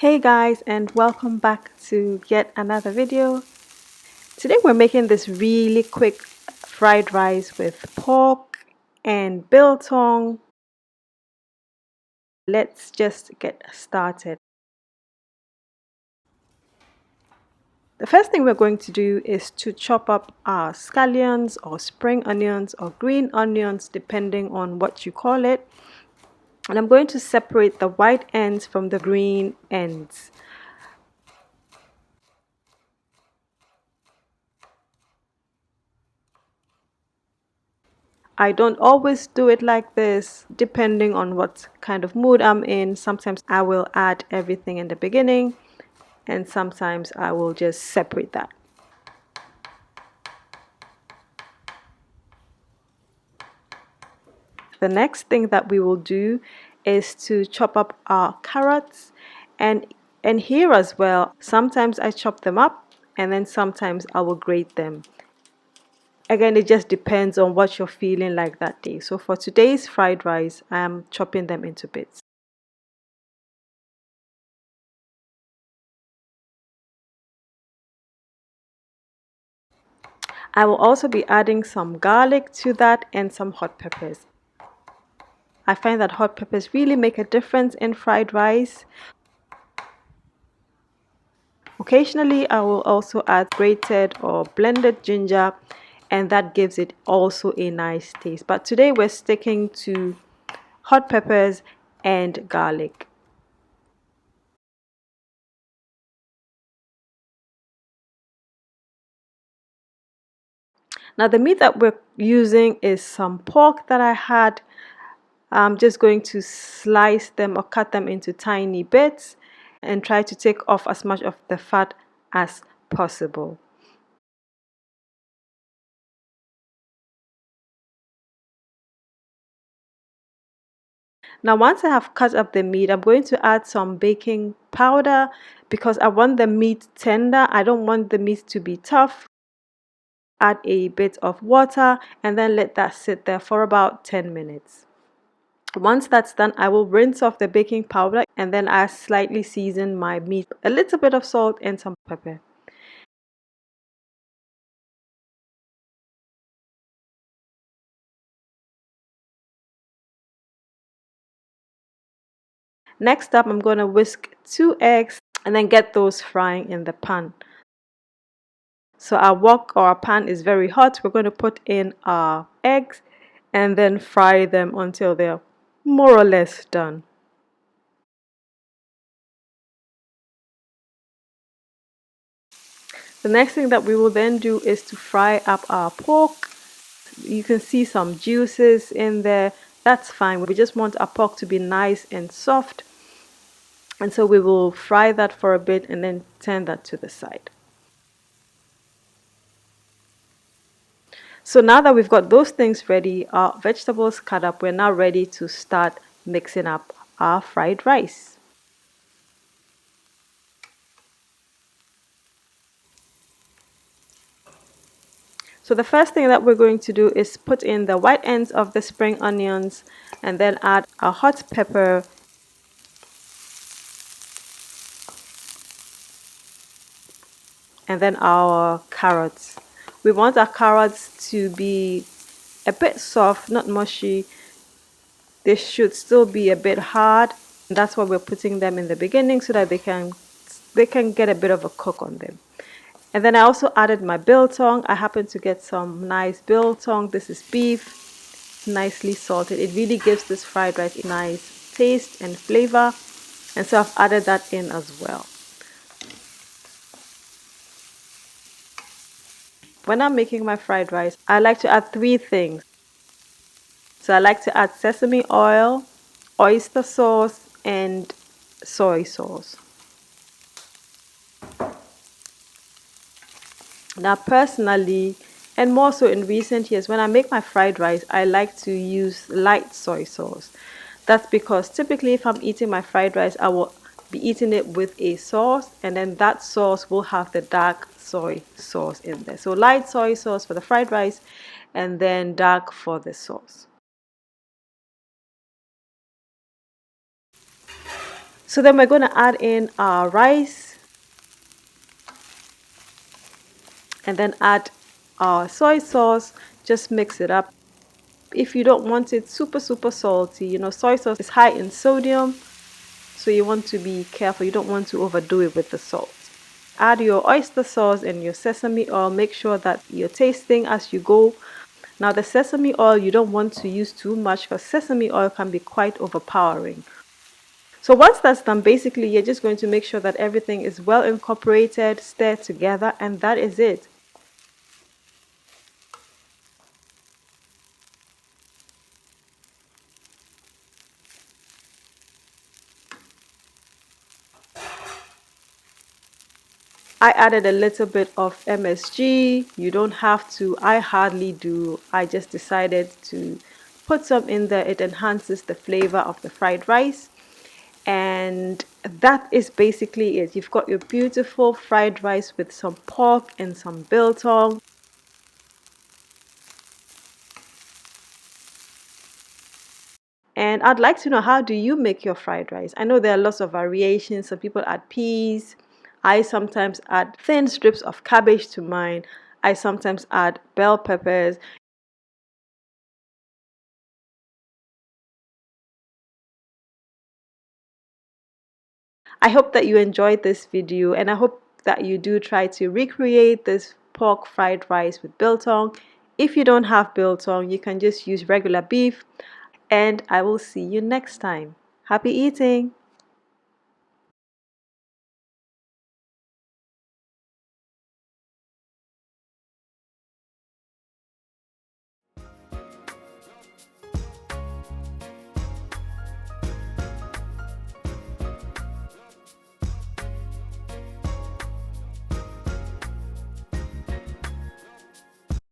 Hey guys, and welcome back to yet another video. Today we're making this really quick fried rice with pork and biltong. Let's just get started. The first thing we're going to do is to chop up our scallions or spring onions or green onions depending on what you call it. And I'm going to separate the white ends from the green ends. I don't always do it like this, depending on what kind of mood I'm in. Sometimes I will add everything in the beginning, and sometimes I will just separate that. The next thing that we will do is to chop up our carrots, and here as well, sometimes I chop them up and then sometimes I will grate them. Again, it just depends on what you're feeling like that day. So for today's fried rice, I am chopping them into bits. I will also be adding some garlic to that and some hot peppers. I find that hot peppers really make a difference in fried rice. Occasionally, I will also add grated or blended ginger, and that gives it also a nice taste. But today we're sticking to hot peppers and garlic. Now the meat that we're using is some pork that I had. I'm just going to slice them or cut them into tiny bits and try to take off as much of the fat as possible. Now once I have cut up the meat, I'm going to add some baking powder because I want the meat tender. I don't want the meat to be tough. Add a bit of water and then let that sit there for about 10 minutes. Once that's done, I will rinse off the baking powder and then I slightly season my meat, a little bit of salt and some pepper. Next up, I'm going to whisk 2 eggs and then get those frying in the pan. So our wok or our pan is very hot. We're going to put in our eggs and then fry them until they're more or less done. The next thing that we will then do is to fry up our pork. You can see some juices in there. That's fine. We just want our pork to be nice and soft. And so we will fry that for a bit and then turn that to the side. So now that we've got those things ready, our vegetables cut up, we're now ready to start mixing up our fried rice. So the first thing that we're going to do is put in the white ends of the spring onions and then add a hot pepper and then our carrots. We want our carrots to be a bit soft, not mushy. They should still be a bit hard. And that's why we're putting them in the beginning so that they can get a bit of a cook on them. And then I also added my biltong. I happen to get some nice biltong. This is beef, nicely salted. It really gives this fried rice a nice taste and flavor. And so I've added that in as well. When I'm making my fried rice, I like to add 3 things. So I like to add sesame oil, oyster sauce, and soy sauce. Now personally, and more so in recent years, when I make my fried rice, I like to use light soy sauce. That's because typically if I'm eating my fried rice, I will be eating it with a sauce, and then that sauce will have the dark soy sauce in there. So light soy sauce for the fried rice and then dark for the sauce. So then we're going to add in our rice and then add our soy sauce. Just mix it up. If you don't want it super salty, you know, soy sauce is high in sodium, so you want to be careful. You don't want to overdo it with the salt. Add your oyster sauce and your sesame oil. Make sure that you're tasting as you go. Now the sesame oil, you don't want to use too much because sesame oil can be quite overpowering. So once that's done, basically you're just going to make sure that everything is well incorporated, stir together, and that is it. I added a little bit of MSG. You don't have to. I hardly do. I just decided to put some in there. It enhances the flavor of the fried rice. And that is basically it. You've got your beautiful fried rice with some pork and some biltong. And I'd like to know, how do you make your fried rice? I know there are lots of variations. Some people add peas. I sometimes add thin strips of cabbage to mine. I sometimes add bell peppers. I hope that you enjoyed this video, and I hope that you do try to recreate this pork fried rice with biltong. If you don't have biltong, you can just use regular beef, and I will see you next time. Happy eating!